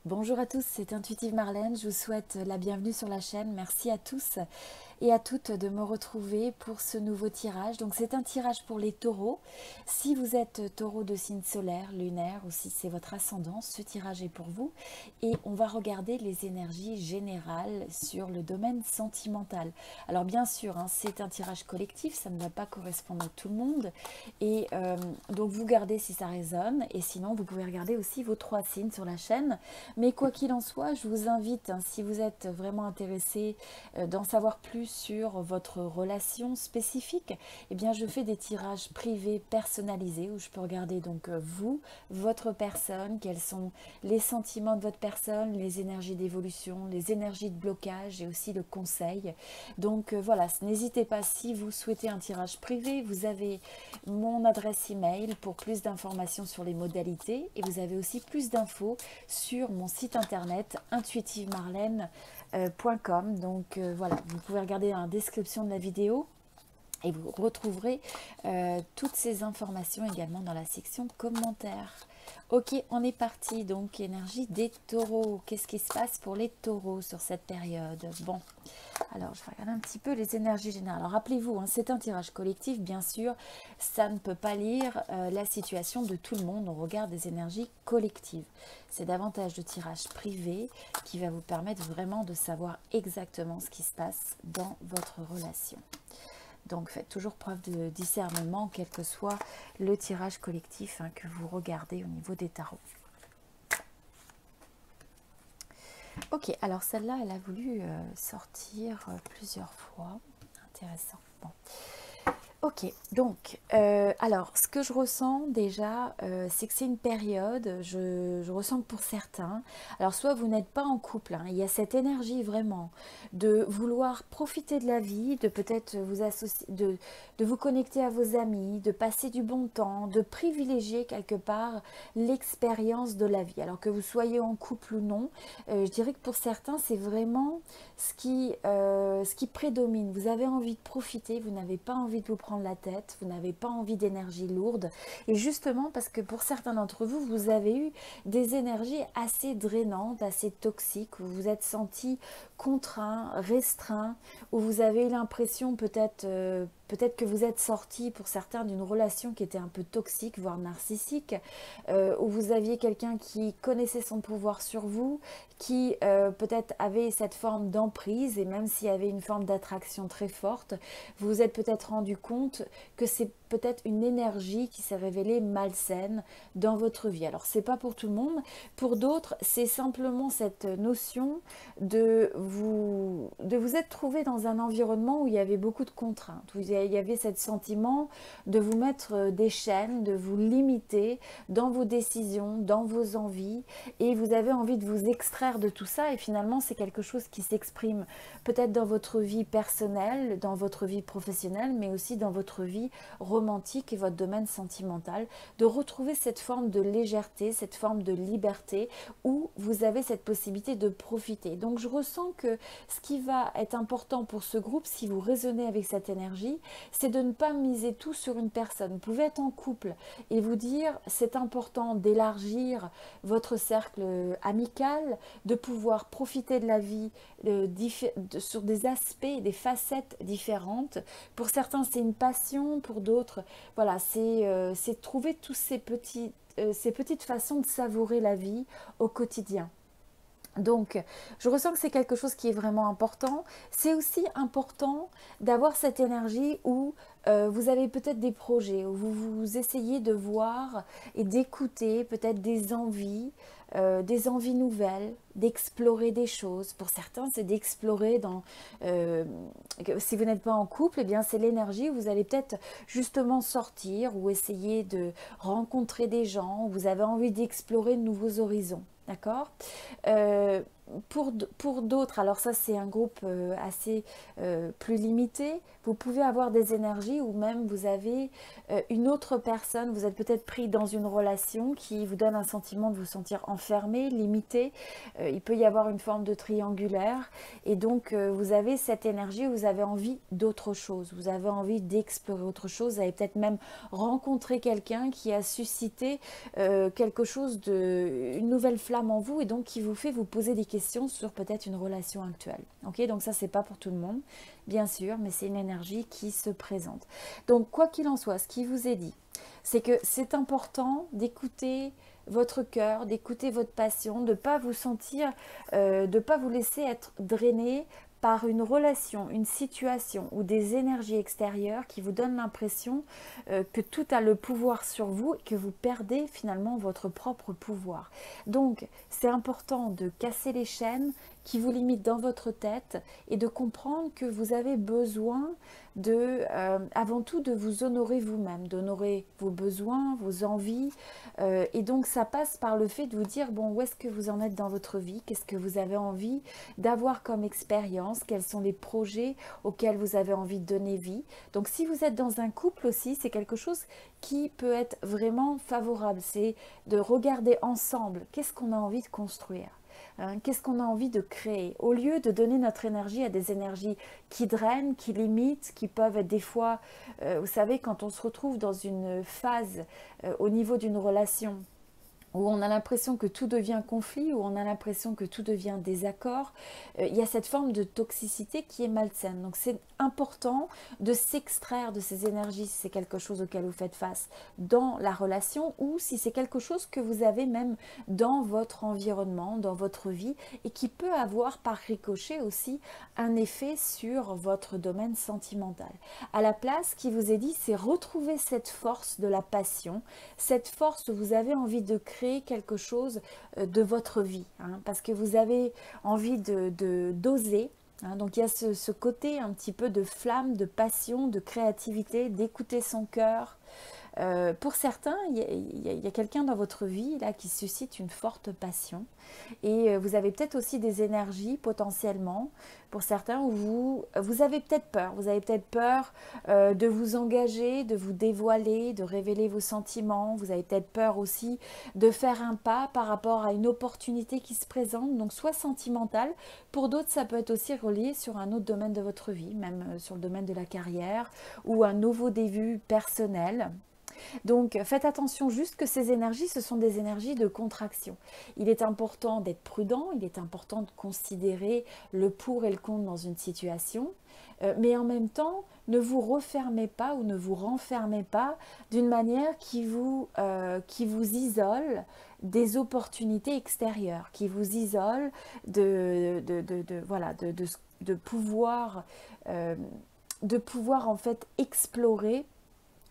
Bonjour à tous, c'est Intuitive Marlène, je vous souhaite la bienvenue sur la chaîne. Merci à tous et à toutes de me retrouver pour ce nouveau tirage. Donc c'est un tirage pour les taureaux. Si vous êtes taureau de signe solaire, lunaire ou si c'est votre ascendant, ce tirage est pour vous. Et on va regarder les énergies générales sur le domaine sentimental. Alors bien sûr, c'est un tirage collectif, ça ne va pas correspondre à tout le monde. Et donc vous gardez si ça résonne. Et sinon, vous pouvez regarder aussi vos 3 signes sur la chaîne. Mais quoi qu'il en soit, je vous invite, si vous êtes vraiment intéressé d'en savoir plus sur votre relation spécifique, eh bien je fais des tirages privés personnalisés où je peux regarder donc vous, votre personne, quels sont les sentiments de votre personne, les énergies d'évolution, les énergies de blocage et aussi le conseil. Donc voilà, n'hésitez pas si vous souhaitez un tirage privé, vous avez mon adresse email pour plus d'informations sur les modalités et vous avez aussi plus d'infos sur mon site internet intuitivemarlène.com. Donc voilà, vous pouvez regarder dans la description de la vidéo et vous retrouverez toutes ces informations également dans la section commentaires. Ok, on est parti. Donc énergie des taureaux, qu'est-ce qui se passe pour les taureaux sur cette période? Bon, alors je vais regarder un petit peu les énergies générales. Alors rappelez-vous, c'est un tirage collectif, bien sûr, ça ne peut pas lire la situation de tout le monde, on regarde des énergies collectives. C'est davantage de tirage privé qui va vous permettre vraiment de savoir exactement ce qui se passe dans votre relation. Donc faites toujours preuve de discernement, quel que soit le tirage collectif que vous regardez au niveau des tarots. Ok, alors celle-là, elle a voulu sortir plusieurs fois. Intéressant. Bon. Ok, donc, alors, ce que je ressens déjà, c'est que c'est une période, je ressens que pour certains, alors soit vous n'êtes pas en couple, il y a cette énergie vraiment de vouloir profiter de la vie, de peut-être vous associer, de vous connecter à vos amis, de passer du bon temps, de privilégier quelque part l'expérience de la vie. Alors que vous soyez en couple ou non, je dirais que pour certains, c'est vraiment ce qui prédomine. Vous avez envie de profiter, vous n'avez pas envie de vous prendre la tête, vous n'avez pas envie d'énergie lourde. Et justement, parce que pour certains d'entre vous, vous avez eu des énergies assez drainantes, assez toxiques, où vous vous êtes senti contraint, restreint, où vous avez eu l'impression peut-être que vous êtes sorti pour certains d'une relation qui était un peu toxique, voire narcissique, où vous aviez quelqu'un qui connaissait son pouvoir sur vous, qui peut-être avait cette forme d'emprise, et même s'il y avait une forme d'attraction très forte, vous vous êtes peut-être rendu compte que c'est peut-être une énergie qui s'est révélée malsaine dans votre vie. Alors c'est pas pour tout le monde, pour d'autres c'est simplement cette notion de vous être trouvé dans un environnement où il y avait beaucoup de contraintes, où il y avait ce sentiment de vous mettre des chaînes, de vous limiter dans vos décisions, dans vos envies, et vous avez envie de vous extraire de tout ça, et finalement c'est quelque chose qui s'exprime peut-être dans votre vie personnelle, dans votre vie professionnelle, mais aussi dans votre vie romantique et votre domaine sentimental, de retrouver cette forme de légèreté, cette forme de liberté où vous avez cette possibilité de profiter. Donc je ressens que ce qui va être important pour ce groupe, si vous résonnez avec cette énergie, c'est de ne pas miser tout sur une personne. Vous pouvez être en couple et vous dire c'est important d'élargir votre cercle amical, de pouvoir profiter de la vie sur des aspects, des facettes différentes. Pour certains c'est une passion, pour d'autres voilà, c'est trouver tous ces petites façons de savourer la vie au quotidien. Donc, je ressens que c'est quelque chose qui est vraiment important. C'est aussi important d'avoir cette énergie où vous avez peut-être des projets, où vous essayez de voir et d'écouter peut-être des envies nouvelles, d'explorer des choses. Pour certains, c'est d'explorer si vous n'êtes pas en couple, eh bien c'est l'énergie où vous allez peut-être justement sortir ou essayer de rencontrer des gens, où vous avez envie d'explorer de nouveaux horizons. D'accord pour d'autres, alors ça c'est un groupe assez plus limité, vous pouvez avoir des énergies ou même vous avez une autre personne, vous êtes peut-être pris dans une relation qui vous donne un sentiment de vous sentir enfermé, limité. Il peut y avoir une forme de triangulaire et donc vous avez cette énergie, vous avez envie d'autre chose, vous avez envie d'explorer autre chose, vous avez peut-être même rencontré quelqu'un qui a suscité quelque chose une nouvelle flamme en vous et donc qui vous fait vous poser des questions sur peut-être une relation actuelle. Ok, donc ça c'est pas pour tout le monde, bien sûr, mais c'est une énergie qui se présente. Donc quoi qu'il en soit, ce qui vous est dit, c'est que c'est important d'écouter votre cœur, d'écouter votre passion, de ne pas vous sentir, de ne pas vous laisser être drainé par une relation, une situation ou des énergies extérieures qui vous donnent l'impression que tout a le pouvoir sur vous et que vous perdez finalement votre propre pouvoir. Donc c'est important de casser les chaînes qui vous limitent dans votre tête et de comprendre que vous avez besoin avant tout de vous honorer vous-même, d'honorer vos besoins, vos envies. Et donc ça passe par le fait de vous dire, bon, où est-ce que vous en êtes dans votre vie? Qu'est-ce que vous avez envie d'avoir comme expérience? Quels sont les projets auxquels vous avez envie de donner vie? Donc si vous êtes dans un couple aussi, c'est quelque chose qui peut être vraiment favorable. C'est de regarder ensemble, qu'est-ce qu'on a envie de construire? Qu'est-ce qu'on a envie de créer? Au lieu de donner notre énergie à des énergies qui drainent, qui limitent, qui peuvent être des fois, vous savez, quand on se retrouve dans une phase au niveau d'une relation, où on a l'impression que tout devient conflit, où on a l'impression que tout devient désaccord, il y a cette forme de toxicité qui est malsaine. Donc c'est important de s'extraire de ces énergies si c'est quelque chose auquel vous faites face dans la relation ou si c'est quelque chose que vous avez même dans votre environnement, dans votre vie et qui peut avoir par ricochet aussi un effet sur votre domaine sentimental. À la place, ce qui vous est dit, c'est retrouver cette force de la passion, cette force où vous avez envie de créer quelque chose de votre vie, parce que vous avez envie d'oser. Donc il y a ce côté un petit peu de flamme, de passion, de créativité, d'écouter son cœur. Pour certains, il y a quelqu'un dans votre vie là qui suscite une forte passion et vous avez peut-être aussi des énergies potentiellement pour certains où vous avez peut-être peur. Vous avez peut-être peur de vous engager, de vous dévoiler, de révéler vos sentiments. Vous avez peut-être peur aussi de faire un pas par rapport à une opportunité qui se présente, donc soit sentimentale. Pour d'autres, ça peut être aussi relié sur un autre domaine de votre vie, même sur le domaine de la carrière ou un nouveau début personnel. Donc faites attention juste que ces énergies, ce sont des énergies de contraction. Il est important d'être prudent, il est important de considérer le pour et le contre dans une situation, mais en même temps, ne vous refermez pas ou ne vous renfermez pas d'une manière qui vous isole des opportunités extérieures, qui vous isole de pouvoir en fait explorer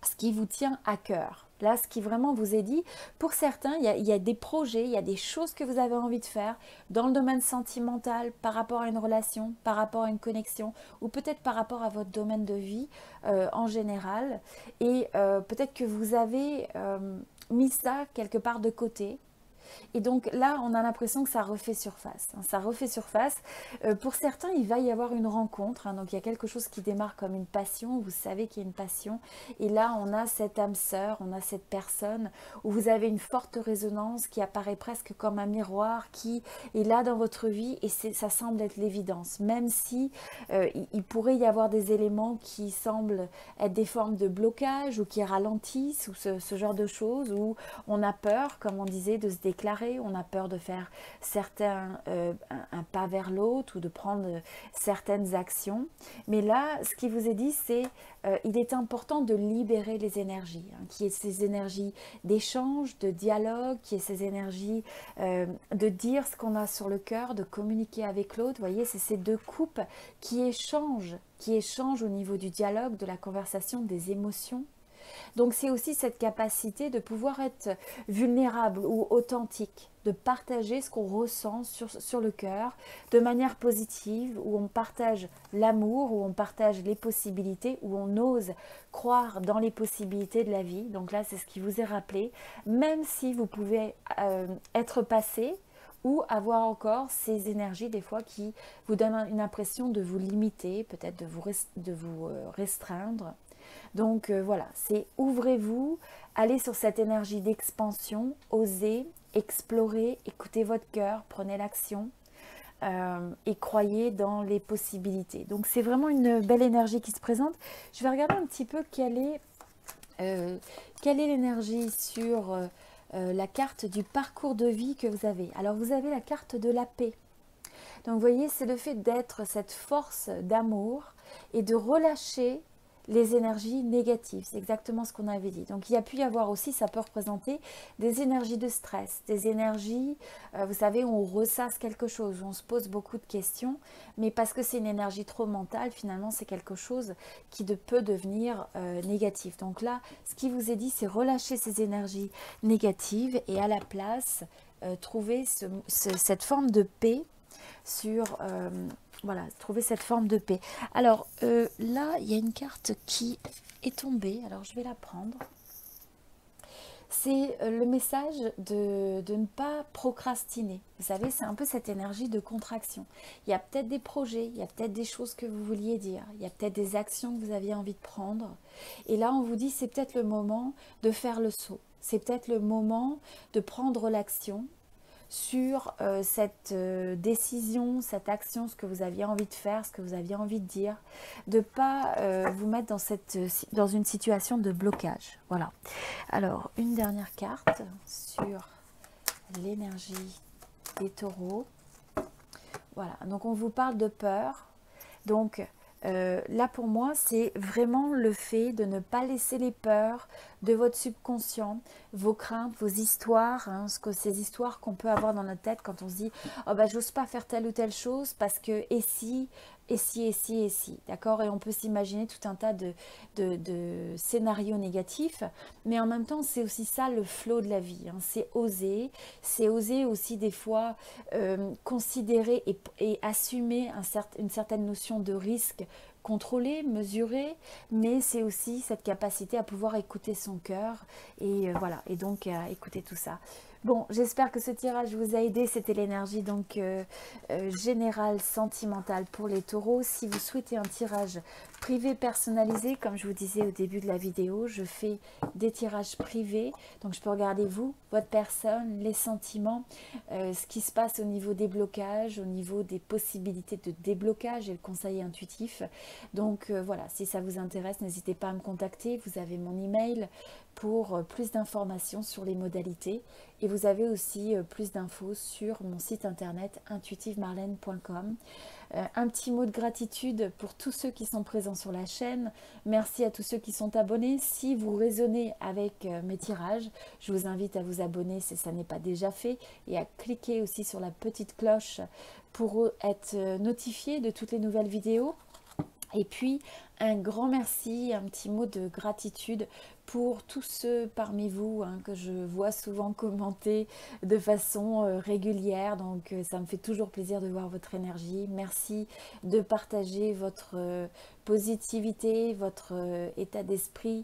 ce qui vous tient à cœur. Là, ce qui vraiment vous est dit, pour certains, il y a des projets, il y a des choses que vous avez envie de faire dans le domaine sentimental, par rapport à une relation, par rapport à une connexion, ou peut-être par rapport à votre domaine de vie en général. Et peut-être que vous avez mis ça quelque part de côté. Et donc là, on a l'impression que ça refait surface. Ça refait surface. Pour certains, il va y avoir une rencontre. Donc il y a quelque chose qui démarre comme une passion. Vous savez qu'il y a une passion. Et là, on a cette âme sœur, on a cette personne où vous avez une forte résonance qui apparaît presque comme un miroir qui est là dans votre vie. Et ça semble être l'évidence. Même si il pourrait y avoir des éléments qui semblent être des formes de blocage ou qui ralentissent ou ce genre de choses où on a peur, comme on disait, de se déclarer, on a peur de faire un pas vers l'autre ou de prendre certaines actions. Mais là, ce qui vous est dit, c'est il est important de libérer les énergies, qui est ces énergies d'échange, de dialogue, qui est ces énergies de dire ce qu'on a sur le cœur, de communiquer avec l'autre. Vous voyez, c'est ces deux coupes qui échangent au niveau du dialogue, de la conversation, des émotions. Donc c'est aussi cette capacité de pouvoir être vulnérable ou authentique, de partager ce qu'on ressent sur le cœur de manière positive, où on partage l'amour, où on partage les possibilités, où on ose croire dans les possibilités de la vie. Donc là, c'est ce qui vous est rappelé, même si vous pouvez être passé ou avoir encore ces énergies des fois qui vous donnent une impression de vous limiter, peut-être de vous restreindre. Donc voilà, c'est ouvrez-vous, allez sur cette énergie d'expansion, osez, explorez, écoutez votre cœur, prenez l'action. Et croyez dans les possibilités. Donc c'est vraiment une belle énergie qui se présente. Je vais regarder un petit peu quelle est l'énergie sur la carte du parcours de vie que vous avez. Alors vous avez la carte de la paix. Donc vous voyez, c'est le fait d'être cette force d'amour et de relâcher les énergies négatives. C'est exactement ce qu'on avait dit. Donc il y a pu y avoir aussi, ça peut représenter des énergies de stress, des énergies, vous savez, où on ressasse quelque chose, où on se pose beaucoup de questions, mais parce que c'est une énergie trop mentale, finalement c'est quelque chose qui peut devenir négatif. Donc là, ce qui vous est dit, c'est relâcher ces énergies négatives et à la place, trouver cette forme de paix sur voilà, trouver cette forme de paix. Alors là, il y a une carte qui est tombée, alors je vais la prendre. C'est le message de ne pas procrastiner. Vous savez, c'est un peu cette énergie de contraction. Il y a peut-être des projets, il y a peut-être des choses que vous vouliez dire, il y a peut-être des actions que vous aviez envie de prendre. Et là, on vous dit, c'est peut-être le moment de faire le saut. C'est peut-être le moment de prendre l'action sur cette décision, cette action, ce que vous aviez envie de faire, ce que vous aviez envie de dire, de ne pas vous mettre dans une situation de blocage. Voilà. Alors, une dernière carte sur l'énergie des taureaux. Voilà, donc on vous parle de peur. Donc, là pour moi, c'est vraiment le fait de ne pas laisser les peurs de votre subconscient, vos craintes, vos histoires, hein, ces histoires qu'on peut avoir dans notre tête quand on se dit « Oh bah j'ose pas faire telle ou telle chose parce que et si, et si, et si, et si ». D'accord. Et on peut s'imaginer tout un tas de scénarios négatifs, mais en même temps c'est aussi ça le flow de la vie, hein. C'est oser aussi des fois considérer et assumer une certaine notion de risque contrôler, mesurer, mais c'est aussi cette capacité à pouvoir écouter son cœur et voilà, et donc à écouter tout ça. Bon, j'espère que ce tirage vous a aidé. C'était l'énergie donc générale, sentimentale pour les taureaux. Si vous souhaitez un tirage privé personnalisé, comme je vous disais au début de la vidéo, je fais des tirages privés. Donc je peux regarder vous, votre personne, les sentiments, ce qui se passe au niveau des blocages, au niveau des possibilités de déblocage et le conseil intuitif. Donc voilà, si ça vous intéresse, n'hésitez pas à me contacter. Vous avez mon email pour plus d'informations sur les modalités. Et vous avez aussi plus d'infos sur mon site internet intuitivemarlène.com. Un petit mot de gratitude pour tous ceux qui sont présents sur la chaîne. Merci à tous ceux qui sont abonnés. Si vous raisonnez avec mes tirages, je vous invite à vous abonner si ça n'est pas déjà fait et à cliquer aussi sur la petite cloche pour être notifié de toutes les nouvelles vidéos. Et puis, un grand merci, un petit mot de gratitude pour tous ceux parmi vous que je vois souvent commenter de façon régulière. Donc, ça me fait toujours plaisir de voir votre énergie. Merci de partager votre positivité, votre état d'esprit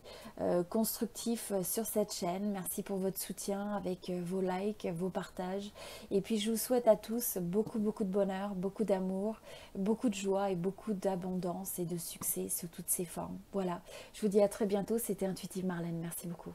constructif sur cette chaîne. Merci pour votre soutien avec vos likes, vos partages. Et puis, je vous souhaite à tous beaucoup, beaucoup de bonheur, beaucoup d'amour, beaucoup de joie et beaucoup d'abondance et de succès sous toutes ses formes. Voilà, je vous dis à très bientôt, c'était Intuitive Marlène, merci beaucoup.